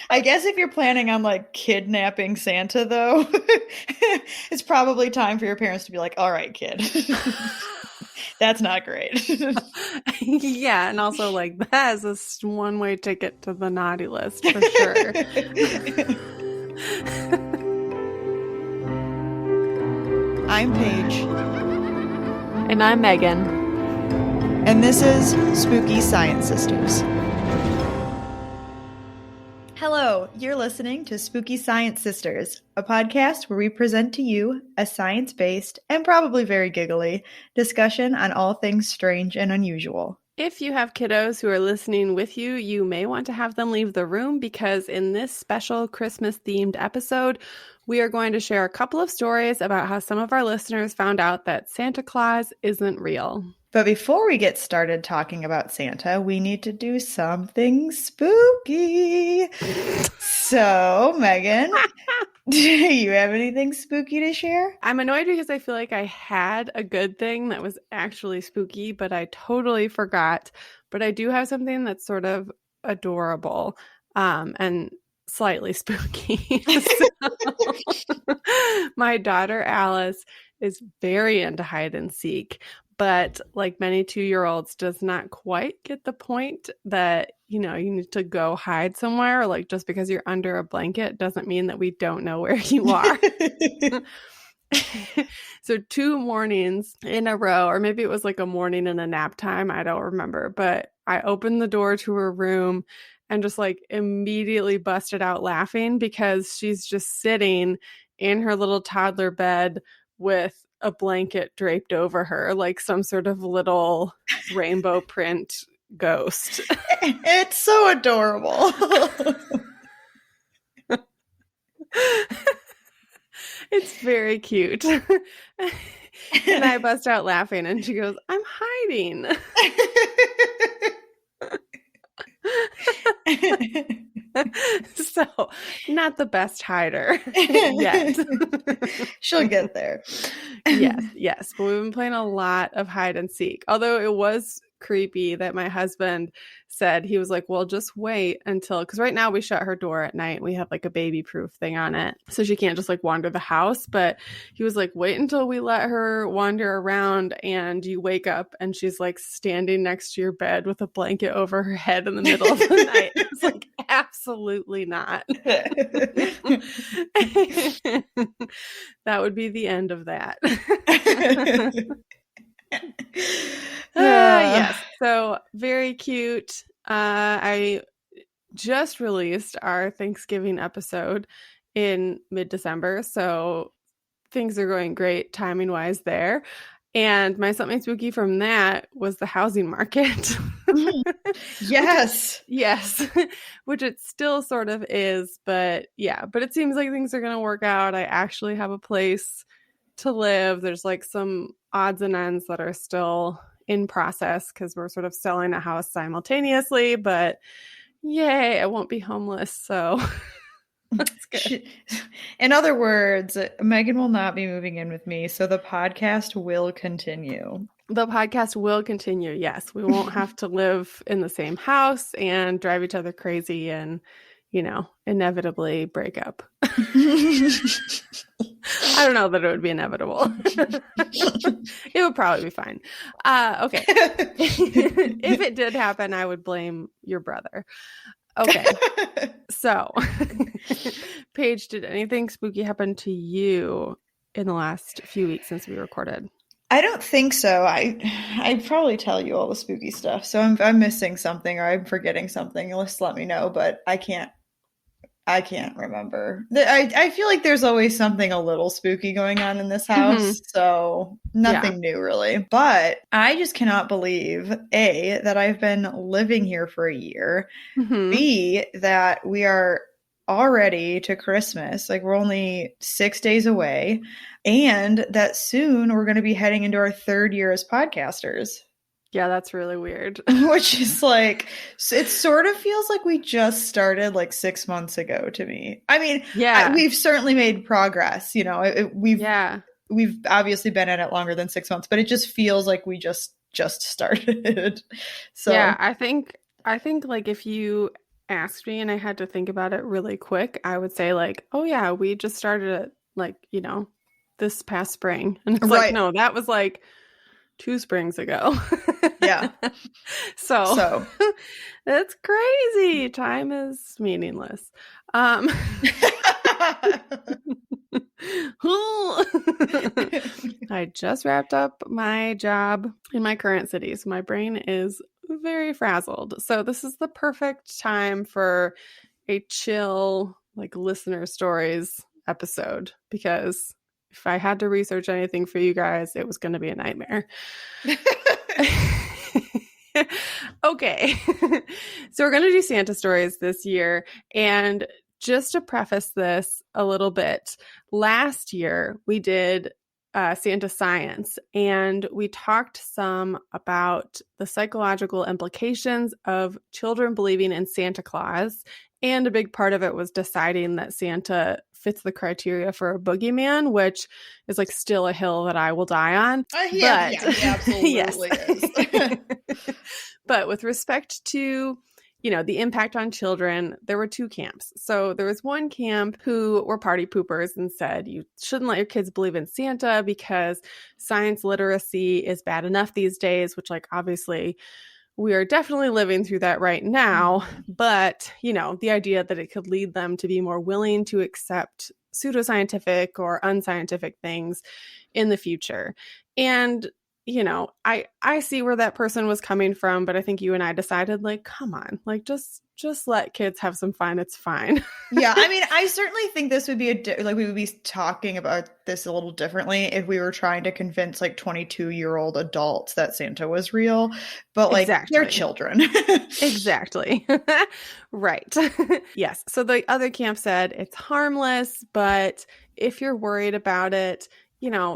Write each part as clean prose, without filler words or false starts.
I guess if you're planning on like kidnapping Santa, though, it's probably time for your parents to be like, all right, kid. That's not great. Yeah, and also like that is a one-way ticket to the naughty list for sure. I'm Paige. And I'm Megan. And this is Spooky Science Sisters. Hello, you're listening to Spooky Science Sisters, a podcast where we present to you a science-based and probably very giggly discussion on all things strange and unusual. If you have kiddos who are listening with you, you may want to have them leave the room because in this special Christmas-themed episode, we are going to share a couple of stories about how some of our listeners found out that Santa Claus isn't real. But before we get started talking about Santa, we need to do something spooky. So, Megan, do you have anything spooky to share? I'm annoyed because I feel like I had a good thing that was actually spooky, but I totally forgot. But I do have something that's sort of adorable and slightly spooky. So, my daughter Alice is very into hide and seek, but like many 2-year-olds does not quite get the point that, you know, you need to go hide somewhere. Like just because you're under a blanket doesn't mean that we don't know where you are. So 2 mornings in a row, or maybe it was like a morning and a nap time, I don't remember, but I opened the door to her room and just like immediately busted out laughing because she's just sitting in her little toddler bed with a blanket draped over her, like some sort of little rainbow print ghost. It's so adorable. It's very cute. And I bust out laughing and she goes, I'm hiding. So, not the best hider yet. She'll get there. Yes. But we've been playing a lot of hide and seek. Although it was creepy that my husband said, he was like, well, just wait until, because right now we shut her door at night. We have like a baby proof thing on it. So she can't just like wander the house. But he was like, wait until we let her wander around and you wake up and she's like standing next to your bed with a blanket over her head in the middle of the night. It's like, absolutely not. That would be the end of that. Yes, so very cute. I just released our Thanksgiving episode in mid-December, so things are going great timing wise there. And my something spooky from that was the housing market. Yes. Yes, which it still sort of is, but yeah, but it seems like things are going to work out. I actually have a place to live. There's like some odds and ends that are still in process because we're sort of selling a house simultaneously, but yay, I won't be homeless, so that's good. In other words, Megan will not be moving in with me, so the podcast will continue. The podcast will continue, yes. We won't have to live in the same house and drive each other crazy and, you know, inevitably break up. I don't know that it would be inevitable. It would probably be fine. Okay. If it did happen, I would blame your brother. Okay. So, Paige, did anything spooky happen to you in the last few weeks since we recorded? I don't think so. I'd probably tell you all the spooky stuff. So I'm missing something or I'm forgetting something. Just let me know, but I can't remember. I feel like there's always something a little spooky going on in this house, so nothing new really. But I just cannot believe, A, that I've been living here for a year, B, that we are already to Christmas, like we're only 6 days away, and that soon we're going to be heading into our 3rd year as podcasters. Yeah, that's really weird. Which is like, it sort of feels like we just started like 6 months ago to me. I mean, yeah, we've certainly made progress. You know, we've obviously been at it longer than 6 months, but it just feels like we just started. So yeah, I think like if you asked me and I had to think about it really quick, I would say like, oh yeah, we just started it like, this past spring. And it's like, Right. no, that was like 2 springs ago. Yeah. So that's crazy. Time is meaningless. I just wrapped up my job in my current city, so my brain is very frazzled. So this is the perfect time for a chill, like listener stories episode, because if I had to research anything for you guys, it was going to be a nightmare. Okay. So we're going to do Santa stories this year. And just to preface this a little bit, last year we did Santa Science, and we talked some about the psychological implications of children believing in Santa Claus. And a big part of it was deciding that Santa fits the criteria for a boogeyman, which is like still a hill that I will die on. Yeah, he absolutely is. But with respect to, the impact on children, there were 2 camps. So there was one camp who were party poopers and said, you shouldn't let your kids believe in Santa because science literacy is bad enough these days, which like obviously we are definitely living through that right now. But, the idea that it could lead them to be more willing to accept pseudoscientific or unscientific things in the future. And I see where that person was coming from, but I think you and I decided like, come on, like just let kids have some fun. It's fine. Yeah. I mean, I certainly think this would be we would be talking about this a little differently if we were trying to convince like 22-year-old adults that Santa was real, but like Exactly. they're children. Exactly. Right. Yes. So the other camp said it's harmless, but if you're worried about it,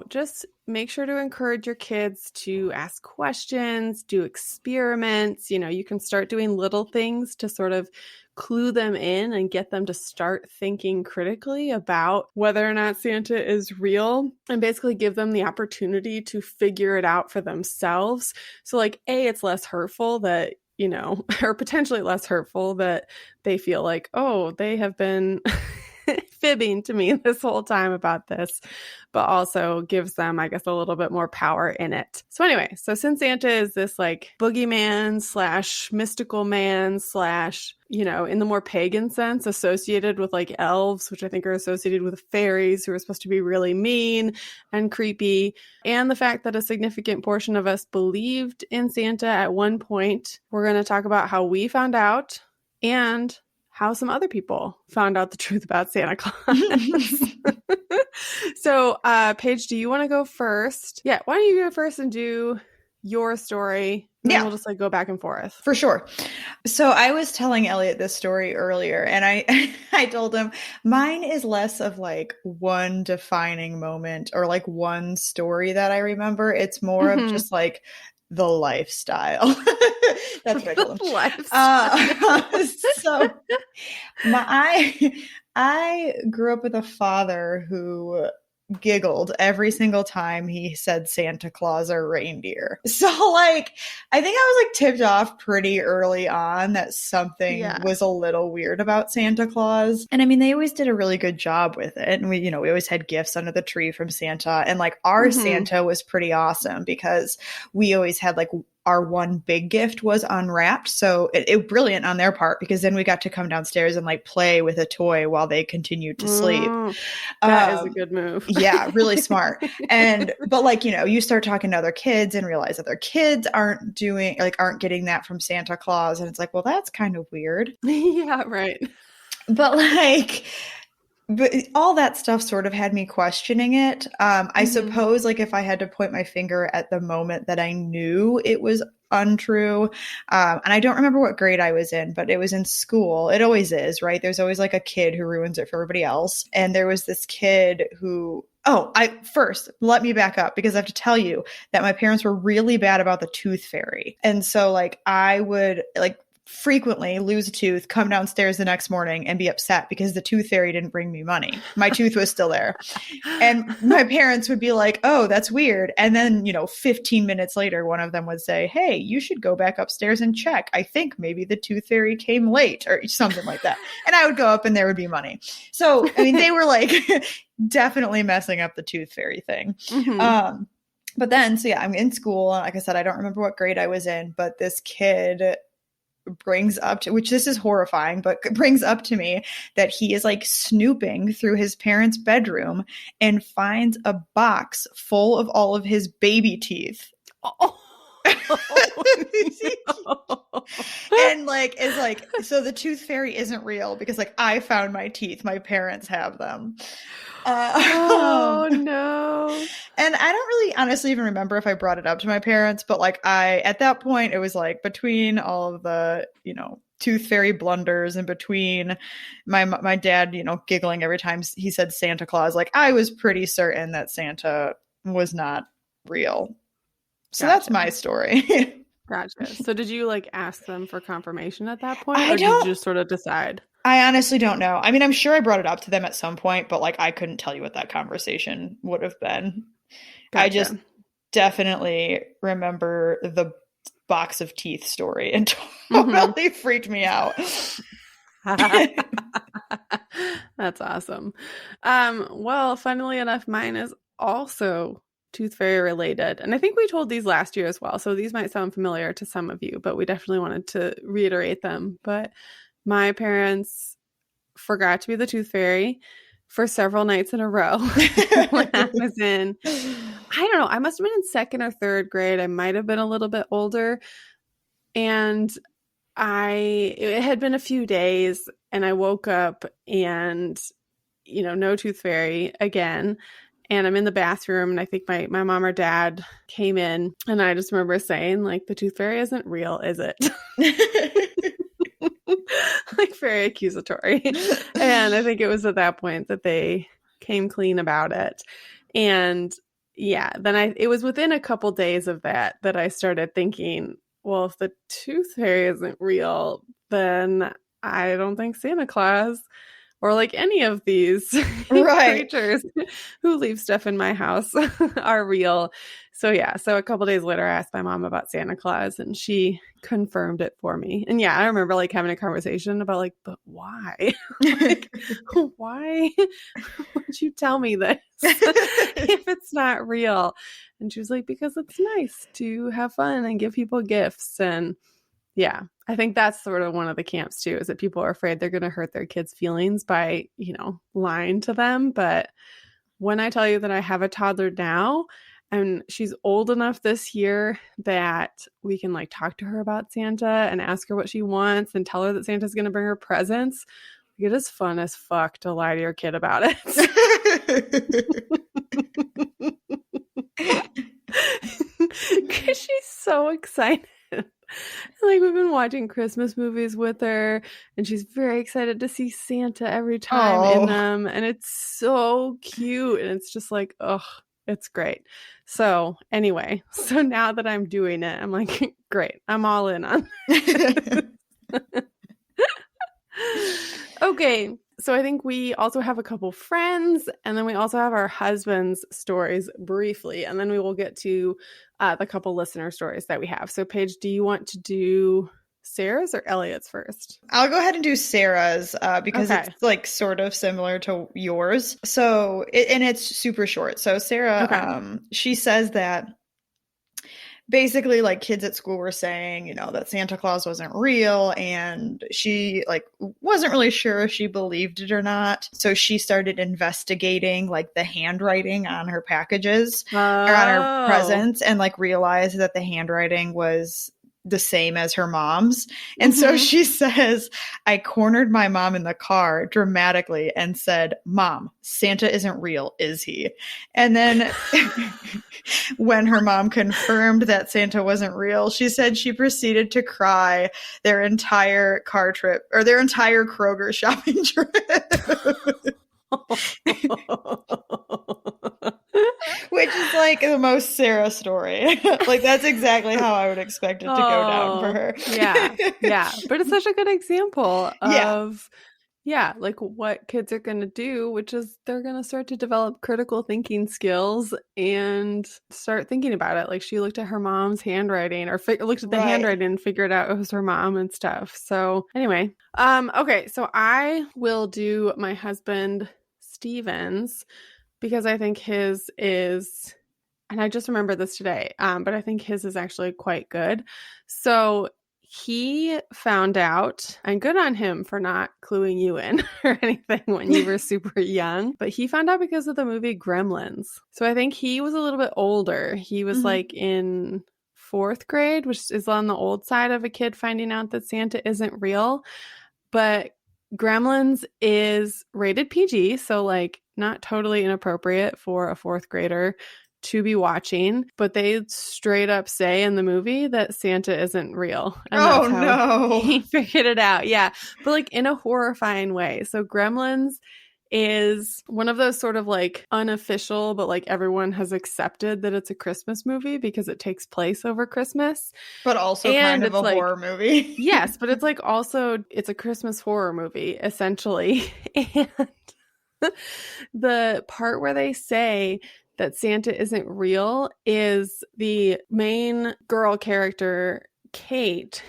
just make sure to encourage your kids to ask questions, do experiments. You can start doing little things to sort of clue them in and get them to start thinking critically about whether or not Santa is real, and basically give them the opportunity to figure it out for themselves. So like, it's less hurtful that, or potentially less hurtful that they feel like, oh, they have been fibbing to me this whole time about this, but also gives them, I guess, a little bit more power in it. So anyway, so since Santa is this like boogeyman / mystical man / in the more pagan sense, associated with like elves, which I think are associated with fairies who are supposed to be really mean and creepy, and the fact that a significant portion of us believed in Santa at one point, we're going to talk about how we found out and how some other people found out the truth about Santa Claus. So, Paige, do you want to go first? Yeah, why don't you go first and do your story? And then we'll just like go back and forth. For sure. So I was telling Elliot this story earlier, and I told him mine is less of like one defining moment or like one story that I remember. It's more of just like the lifestyle. That's what I told him. So I grew up with a father who giggled every single time he said Santa Claus or reindeer. So like, I think I was like tipped off pretty early on that something was a little weird about Santa Claus. And I mean, they always did a really good job with it. And we always had gifts under the tree from Santa. And like our Santa was pretty awesome because we always had like our one big gift was unwrapped. So it brilliant on their part because then we got to come downstairs and like play with a toy while they continued to sleep. That is a good move. Yeah, really smart. But like, you start talking to other kids and realize that their kids aren't getting that from Santa Claus. And it's like, well, that's kind of weird. Yeah, right. But all that stuff sort of had me questioning it. I suppose like if I had to point my finger at the moment that I knew it was untrue, and I don't remember what grade I was in, but it was in school. It always is, right? There's always like a kid who ruins it for everybody else. And there was this kid who first, let me back up because I have to tell you that my parents were really bad about the tooth fairy. And so like I would like frequently lose a tooth, come downstairs the next morning and be upset because the tooth fairy didn't bring me money. My tooth was still there. And my parents would be like, oh, that's weird. And then, 15 minutes later, one of them would say, hey, you should go back upstairs and check. I think maybe the tooth fairy came late or something like that. And I would go up and there would be money. So, I mean, they were like definitely messing up the tooth fairy thing. Mm-hmm. But then, so yeah, I'm in school. And like I said, I don't remember what grade I was in, but this kid brings up to, which this is horrifying, but brings up to me that he is like snooping through his parents' bedroom and finds a box full of all of his baby teeth. Oh. And like is like, so the tooth fairy isn't real because like I found my teeth, my parents have them. Oh no. And I don't really honestly even remember if I brought it up to my parents, but like at that point it was like between all of the tooth fairy blunders and between my dad giggling every time he said Santa Claus, like I was pretty certain that Santa was not real. So Gotcha. That's my story. Gotcha. So did you like ask them for confirmation at that point, or did you just sort of decide? I honestly don't know. I mean, I'm sure I brought it up to them at some point, but like I couldn't tell you what that conversation would have been. Gotcha. I just definitely remember the box of teeth story and totally freaked me out. That's awesome. Well, funnily enough, mine is also tooth fairy related. And I think we told these last year as well. So these might sound familiar to some of you, but we definitely wanted to reiterate them. But my parents forgot to be the tooth fairy for several nights in a row when I was in, I don't know, I must have been in second or third grade. I might have been a little bit older. And it had been a few days and I woke up and, no tooth fairy again. And I'm in the bathroom and I think my mom or dad came in and I just remember saying like, the tooth fairy isn't real, is it? Like very accusatory. And I think it was at that point that they came clean about it. And yeah, then it was within a couple days of that I started thinking, well, if the tooth fairy isn't real, then I don't think Santa Claus or like any of these creatures who leave stuff in my house are real. So yeah, so a couple days later, I asked my mom about Santa Claus and she confirmed it for me. And yeah, I remember like having a conversation about like, but why? Like, why would you tell me this if it's not real? And she was like, because it's nice to have fun and give people gifts. And yeah, I think that's sort of one of the camps too, is that people are afraid they're going to hurt their kids' feelings by, lying to them. But when I tell you that I have a toddler now and she's old enough this year that we can like talk to her about Santa and ask her what she wants and tell her that Santa's going to bring her presents, it is fun as fuck to lie to your kid about it. Because she's so excited. Like we've been watching Christmas movies with her and she's very excited to see Santa every time in them. And it's so cute. And it's just like, oh, it's great. So anyway, so now that I'm doing it, I'm like, great. I'm all in on it. Okay. So I think we also have a couple friends and then we also have our husband's stories briefly. And then we will get to the couple listener stories that we have. So Paige, do you want to do Sarah's or Elliot's first? I'll go ahead and do Sarah's because it's like sort of similar to yours. So, and it's super short. So Sarah, she says that basically like kids at school were saying, that Santa Claus wasn't real and she like wasn't really sure if she believed it or not. So she started investigating like the handwriting on her packages or on her presents and like realized that the handwriting was the same as her mom's. And so she says, I cornered my mom in the car dramatically and said, Mom, Santa isn't real, is he? And then when her mom confirmed that Santa wasn't real, she said she proceeded to cry their entire car trip or their entire Kroger shopping trip. Which is like the most Sarah story. Like that's exactly how I would expect it to go down for her. Yeah. Yeah. But it's such a good example Yeah. of, yeah, like what kids are going to do, which is they're going to start to develop critical thinking skills and start thinking about it. Like she looked at her mom's handwriting or looked at the handwriting and figured out it was her mom and stuff. So anyway, okay. So I will do my husband Steven's because I think his is, and I just remembered this today, but I think his is actually quite good. So he found out, and good on him for not cluing you in or anything when you were super young, but he found out because of the movie Gremlins. So I think he was a little bit older. He was like in 4th grade, which is on the old side of a kid finding out that Santa isn't real. But Gremlins is rated PG, so like not totally inappropriate for a 4th grader to be watching, but they straight up say in the movie that Santa isn't real. And that's how he figured it out. Yeah. But like in a horrifying way. So Gremlins is one of those sort of like unofficial, but like everyone has accepted that it's a Christmas movie because it takes place over Christmas. But also kind of a horror movie. Yes, but it's like also, it's a Christmas horror movie, essentially. And the part where they say that Santa isn't real is the main girl character, Kate,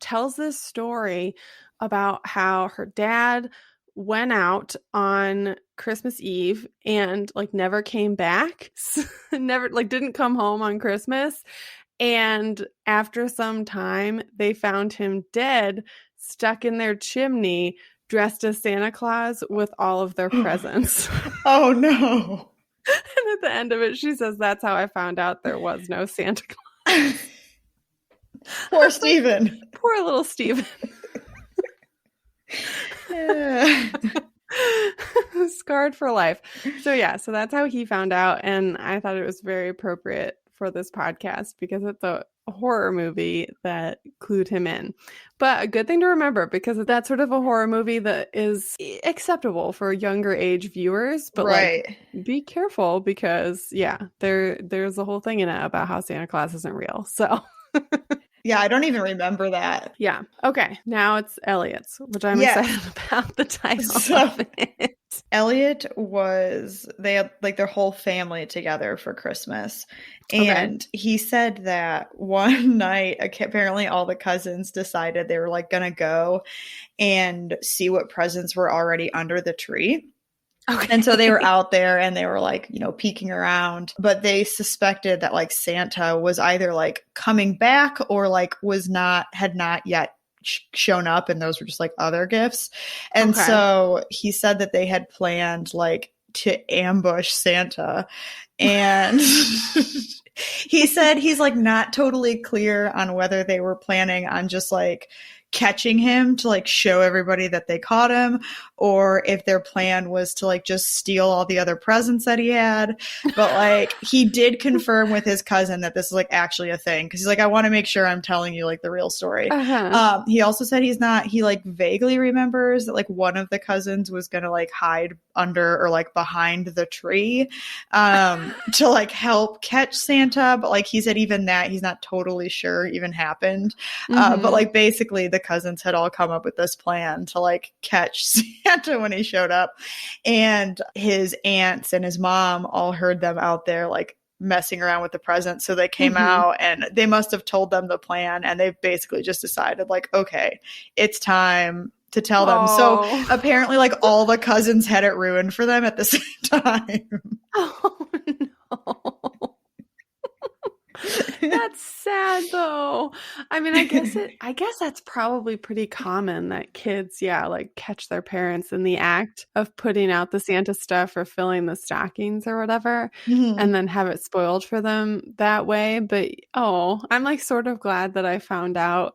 tells this story about how her dad went out on Christmas Eve and like never came back, never like didn't come home on Christmas. And after some time, they found him dead, stuck in their chimney, dressed as Santa Claus with all of their presents. Oh no. And at the end of it, she says, that's how I found out there was no Santa Claus. Poor Steven. Poor little Steven. Scarred for life. So yeah, so that's how he found out. And I thought it was very appropriate for this podcast because it's a horror movie that clued him in. But a good thing to remember because that's sort of a horror movie that is acceptable for younger age viewers. But like, be careful because yeah, there's a whole thing in it about how Santa Claus isn't real. So yeah, I don't even remember that. Yeah. Okay. Now it's Elliot's, which I'm excited about the title of it. Elliot they had like their whole family together for Christmas. And he said that one night, apparently all the cousins decided they were like going to go and see what presents were already under the tree. Okay. And so they were out there and they were like, you know, peeking around, but they suspected that like Santa was either like coming back or like had not yet shown up, and those were just like other gifts. And so he said that they had planned like to ambush Santa. And he said he's like not totally clear on whether they were planning on just like catching him to like show everybody that they caught him, or if their plan was to like just steal all the other presents that he had. But like he did confirm with his cousin that this is like actually a thing, because he's like, I want to make sure I'm telling you like the real story. He also said he like vaguely remembers that like one of the cousins was gonna like hide under or like behind the tree to like help catch Santa, but like he said even that he's not totally sure even happened. But like basically the cousins had all come up with this plan to like catch Santa when he showed up, and his aunts and his mom all heard them out there like messing around with the presents. So they came out and they must have told them the plan, and they basically just decided like, okay, it's time to tell them. So apparently like all the cousins had it ruined for them at the same time. Oh no. That's sad though. I mean, I guess that's probably pretty common that kids, like catch their parents in the act of putting out the Santa stuff or filling the stockings or whatever, and then have it spoiled for them that way. But I'm like sort of glad that I found out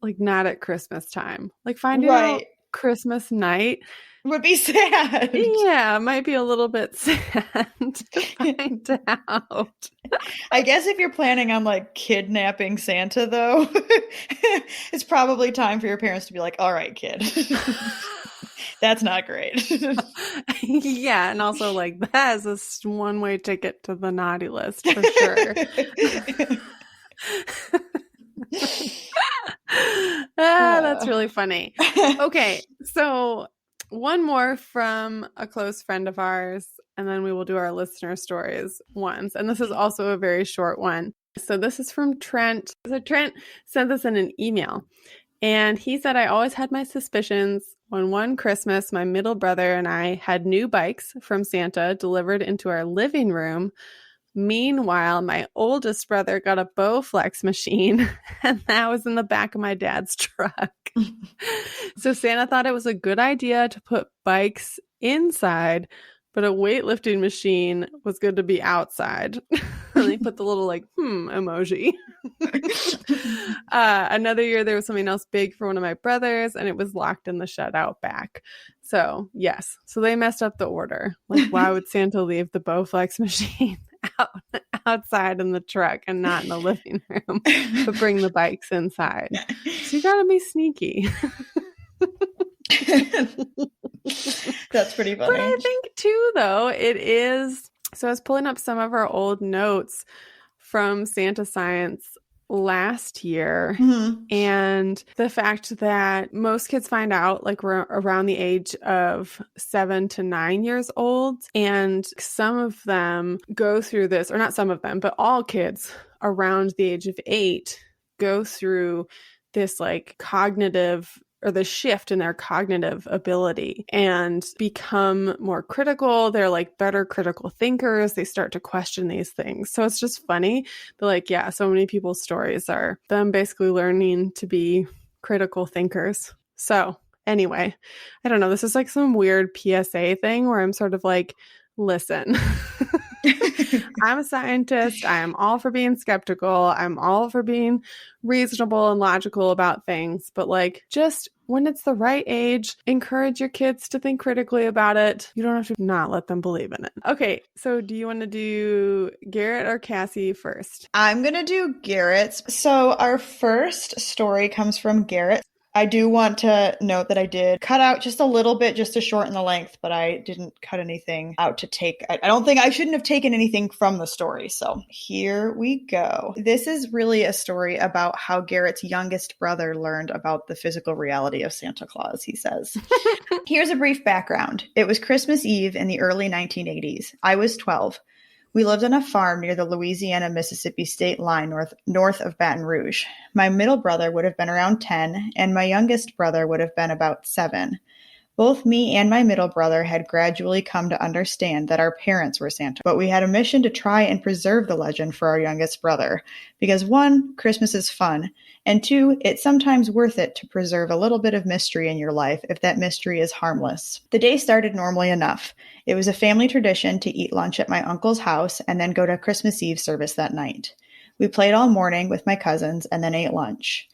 like not at Christmas time. Like finding out Christmas night would be sad. Yeah, it might be a little bit sad to find out. I guess if you're planning on like kidnapping Santa though, it's probably time for your parents to be like, all right, kid, That's not great. Yeah, and also like that is a one-way ticket to the naughty list for sure. That's really funny. Okay, so one more from a close friend of ours, and then we will do our listener stories once. And this is also a very short one. So this is from Trent. So Trent sent this in an email, and he said, I always had my suspicions when one Christmas, my middle brother and I had new bikes from Santa delivered into our living room. Meanwhile, my oldest brother got a Bowflex machine, and that was in the back of my dad's truck. So Santa thought it was a good idea to put bikes inside, but a weightlifting machine was good to be outside. And they put the little like, emoji. Another year, there was something else big for one of my brothers, and it was locked in the shed out back. So, yes. So they messed up the order. Like, why would Santa leave the Bowflex machine outside in the truck and not in the living room, but bring the bikes inside? So you gotta be sneaky. That's pretty funny. But I think too, though, it is. So I was pulling up some of our old notes from Santa Science last year, and the fact that most kids find out like we're around the age of 7 to 9 years old, and some of them go through this, or not some of them, but all kids around the age of 8 go through this like cognitive, or the shift in their cognitive ability, and become more critical. They're like better critical thinkers. They start to question these things. So it's just funny. But like, yeah, so many people's stories are them basically learning to be critical thinkers. So anyway, I don't know. This is like some weird PSA thing where I'm sort of like, listen, I'm a scientist. I am all for being skeptical. I'm all for being reasonable and logical about things. But like, just when it's the right age, encourage your kids to think critically about it. You don't have to not let them believe in it. Okay, so do you want to do Garrett or Cassie first? I'm going to do Garrett's. So our first story comes from Garrett. I do want to note that I did cut out just a little bit just to shorten the length, but I didn't cut anything out to take. I don't think I shouldn't have taken anything from the story. So here we go. This is really a story about how Garrett's youngest brother learned about the physical reality of Santa Claus, he says. Here's a brief background. It was Christmas Eve in the early 1980s. I was 12. We lived on a farm near the Louisiana-Mississippi state line north of Baton Rouge. My middle brother would have been around 10, and my youngest brother would have been about 7. Both me and my middle brother had gradually come to understand that our parents were Santa, but we had a mission to try and preserve the legend for our youngest brother. Because 1, Christmas is fun, and 2, it's sometimes worth it to preserve a little bit of mystery in your life if that mystery is harmless. The day started normally enough. It was a family tradition to eat lunch at my uncle's house and then go to Christmas Eve service that night. We played all morning with my cousins and then ate lunch.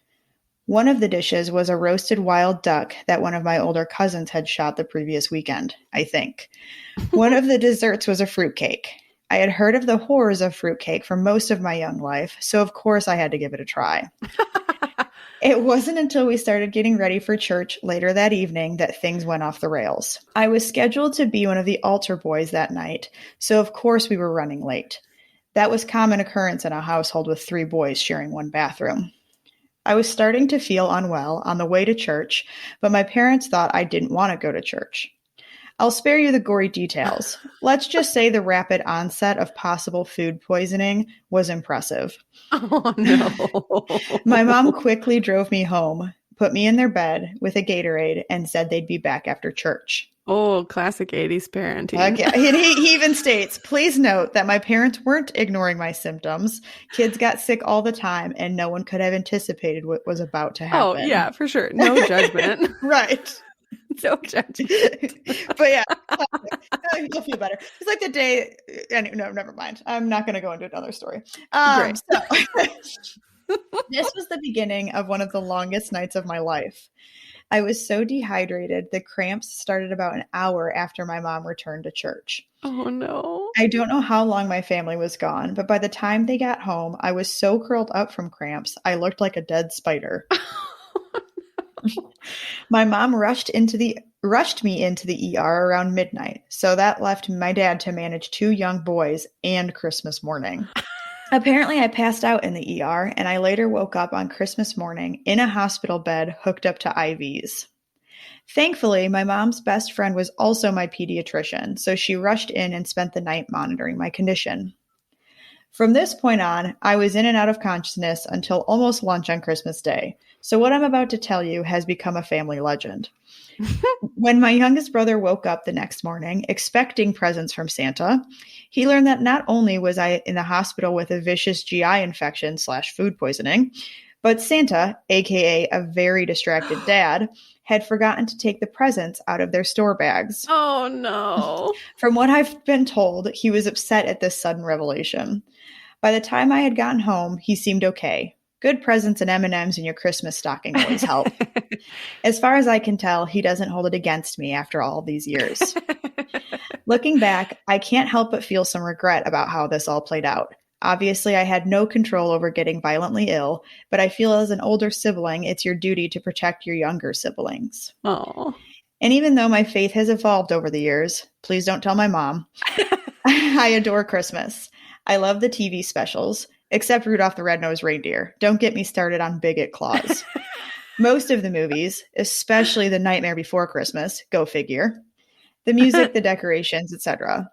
One of the dishes was a roasted wild duck that one of my older cousins had shot the previous weekend, I think. One of the desserts was a fruitcake. I had heard of the horrors of fruitcake for most of my young life, so of course I had to give it a try. It wasn't until we started getting ready for church later that evening that things went off the rails. I was scheduled to be one of the altar boys that night, so of course we were running late. That was common occurrence in a household with 3 boys sharing one bathroom. I was starting to feel unwell on the way to church, but my parents thought I didn't want to go to church. I'll spare you the gory details. Let's just say the rapid onset of possible food poisoning was impressive. Oh, no. My mom quickly drove me home, put me in their bed with a Gatorade, and said they'd be back after church. Oh, classic 80s parenting. Okay. He even states, please note that my parents weren't ignoring my symptoms. Kids got sick all the time, and no one could have anticipated what was about to happen. Oh, yeah, for sure. No judgment. Right. No judgment. But yeah, you'll feel better. It's like the day. No, never mind. I'm not going to go into another story. Great. So, this was the beginning of one of the longest nights of my life. I was so dehydrated, the cramps started about an hour after my mom returned to church. Oh, no. I don't know how long my family was gone, but by the time they got home, I was so curled up from cramps, I looked like a dead spider. My mom rushed me into the ER around midnight, so that left my dad to manage 2 young boys and Christmas morning. Apparently, I passed out in the ER, and I later woke up on Christmas morning in a hospital bed hooked up to IVs. Thankfully, my mom's best friend was also my pediatrician, so she rushed in and spent the night monitoring my condition. From this point on, I was in and out of consciousness until almost lunch on Christmas Day, so what I'm about to tell you has become a family legend. When my youngest brother woke up the next morning expecting presents from Santa, he learned that not only was I in the hospital with a vicious GI infection / food poisoning, but Santa, aka a very distracted dad, had forgotten to take the presents out of their store bags. Oh, no. From what I've been told, he was upset at this sudden revelation. By the time I had gotten home, he seemed okay. Good presents and M&Ms in your Christmas stocking always help. As far as I can tell, he doesn't hold it against me after all these years. Looking back, I can't help but feel some regret about how this all played out. Obviously, I had no control over getting violently ill, but I feel as an older sibling, it's your duty to protect your younger siblings. Oh. And even though my faith has evolved over the years, please don't tell my mom, I adore Christmas. I love the TV specials, except Rudolph the Red-Nosed Reindeer. Don't get me started on Bigot Claus. Most of the movies, especially The Nightmare Before Christmas, go figure. The music, the decorations, etc.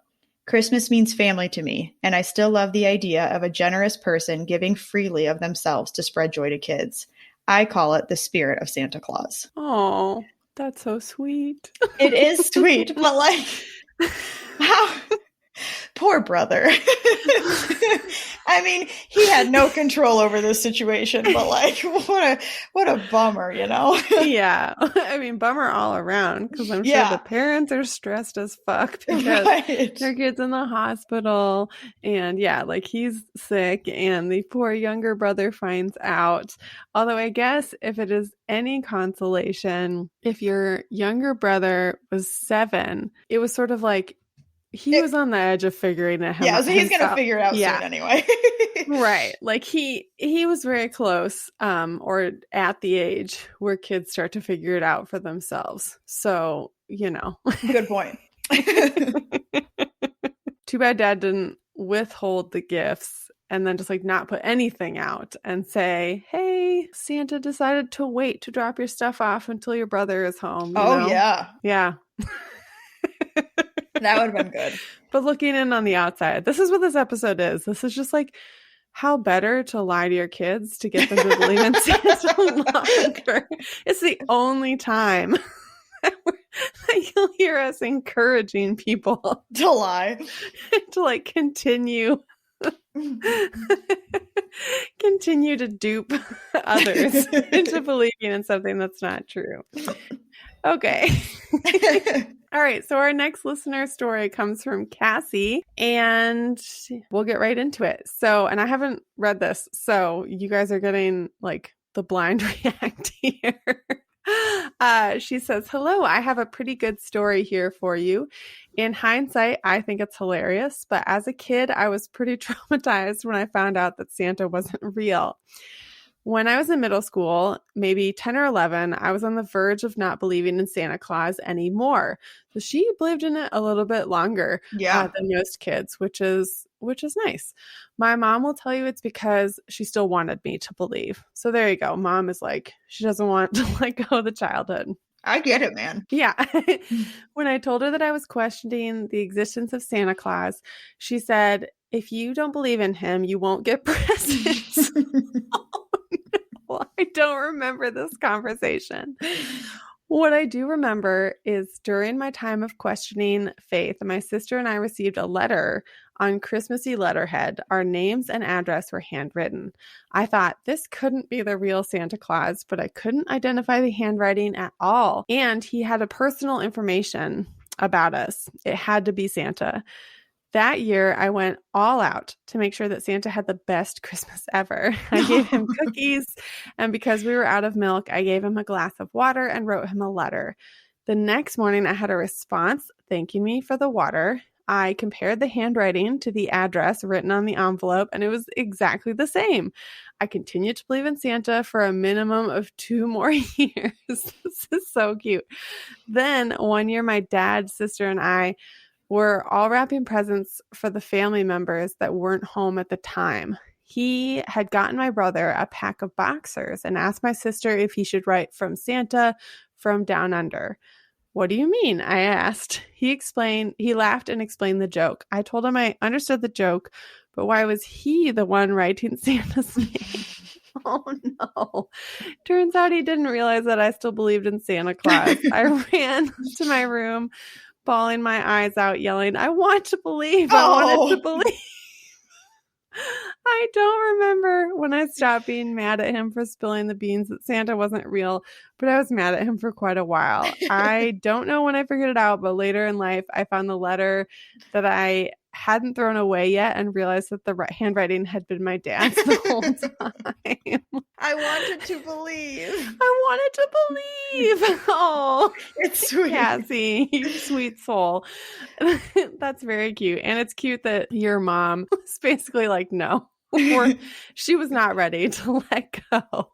Christmas means family to me, and I still love the idea of a generous person giving freely of themselves to spread joy to kids. I call it the spirit of Santa Claus. Oh, that's so sweet. It is sweet, but like, how... Poor brother. I mean, he had no control over this situation, but like, what a bummer, you know? Yeah. I mean, bummer all around, because I'm sure the parents are stressed as fuck because their kid's in the hospital, and like he's sick, and the poor younger brother finds out. Although I guess if it is any consolation, if your younger brother was 7, it was sort of like, he was on the edge of figuring it out. Yeah, so he's going to figure it out soon anyway. Right. Like he was very close, or at the age where kids start to figure it out for themselves. So, you know. Good point. Too bad Dad didn't withhold the gifts and then just like not put anything out and say, hey, Santa decided to wait to drop your stuff off until your brother is home. You know? Yeah. Yeah. That would have been good. But looking in on the outside, this is what this episode is. This is just like how better to lie to your kids to get them to believe in Santa longer. It's the only time that you'll hear us encouraging people to lie, to like continue to dupe others into believing in something that's not true. Okay. All right. So our next listener story comes from Cassie, and we'll get right into it. So, and I haven't read this, so you guys are getting like the blind react here. She says, hello, I have a pretty good story here for you. In hindsight, I think it's hilarious, but as a kid, I was pretty traumatized when I found out that Santa wasn't real. When I was in middle school, maybe 10 or 11, I was on the verge of not believing in Santa Claus anymore. So she believed in it a little bit longer than most kids, which is nice. My mom will tell you it's because she still wanted me to believe. So there you go. Mom is like, she doesn't want to let go of the childhood. I get it, man. Yeah. When I told her that I was questioning the existence of Santa Claus, she said, if you don't believe in him, you won't get presents. Well, I don't remember this conversation. What I do remember is during my time of questioning faith, my sister and I received a letter on Christmassy letterhead. Our names and address were handwritten. I thought this couldn't be the real Santa Claus, but I couldn't identify the handwriting at all. And he had a personal information about us. It had to be Santa. That year, I went all out to make sure that Santa had the best Christmas ever. I gave him cookies, and because we were out of milk, I gave him a glass of water and wrote him a letter. The next morning, I had a response thanking me for the water. I compared the handwriting to the address written on the envelope, and it was exactly the same. I continued to believe in Santa for a minimum of 2 more years. This is so cute. Then one year, my dad, sister, and I were all wrapping presents for the family members that weren't home at the time. He had gotten my brother a pack of boxers and asked my sister if he should write from Santa from down under. What do you mean? I asked. He laughed and explained the joke. I told him I understood the joke, but why was he the one writing Santa's name? Oh no. Turns out he didn't realize that I still believed in Santa Claus. I ran to my room, bawling my eyes out, yelling, I want to believe. I wanted to believe. I don't remember when I stopped being mad at him for spilling the beans that Santa wasn't real, but I was mad at him for quite a while. I don't know when I figured it out, but later in life, I found the letter that I hadn't thrown away yet and realized that the handwriting had been my dad's the whole time. I wanted to believe. I wanted to believe. Oh, it's sweet. Cassie, you sweet soul. That's very cute. And it's cute that your mom was basically like, no. Or she was not ready to let go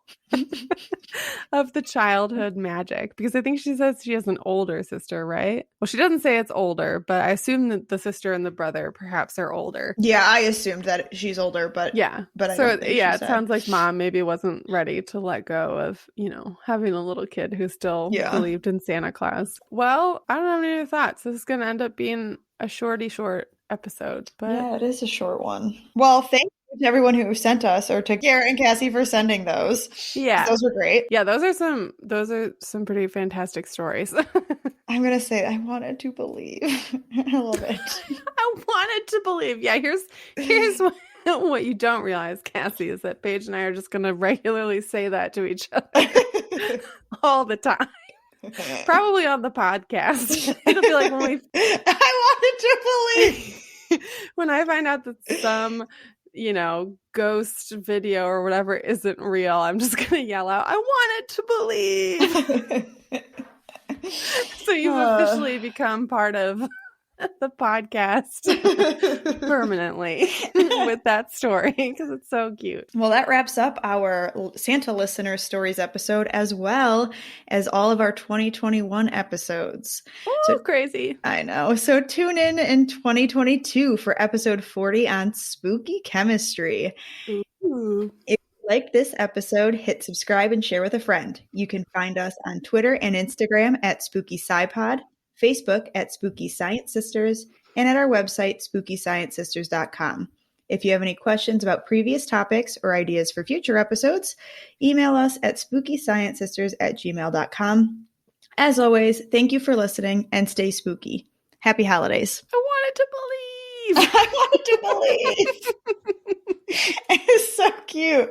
of the childhood magic, because I think she says she has an older sister, right? Well, she doesn't say it's older, but I assume that the sister and the brother perhaps are older. Yeah, I assumed that she's older, but yeah, but so it sounds like mom maybe wasn't ready to let go of, having a little kid who still believed in Santa Claus. Well, I don't have any other thoughts. This is going to end up being a short episode, but yeah, it is a short one. Well, thank you to everyone who sent us, or to Garrett and Cassie for sending those. Yeah, those were great. Yeah, those are some pretty fantastic stories. I'm gonna say I wanted to believe. I love it. I wanted to believe. Yeah, here's what you don't realize, Cassie, is that Paige and I are just gonna regularly say that to each other all the time. Probably on the podcast. It'll be like when I wanted to believe. When I find out that some ghost video or whatever isn't real, I'm just gonna yell out, I wanted to believe. So you've officially become part of the podcast permanently with that story, because it's so cute. Well, that wraps up our Santa Listener Stories episode, as well as all of our 2021 episodes. Oh, so crazy. I know. So tune in 2022 for episode 40 on spooky chemistry. Ooh. If you like this episode, hit subscribe and share with a friend. You can find us on Twitter and Instagram at Spooky SciPod, Facebook at Spooky Science Sisters, and at our website, SpookyScienceSisters.com. If you have any questions about previous topics or ideas for future episodes, email us at SpookyScienceSisters@gmail.com. As always, thank you for listening, and stay spooky. Happy holidays. I wanted to believe. I wanted to believe. It's so cute.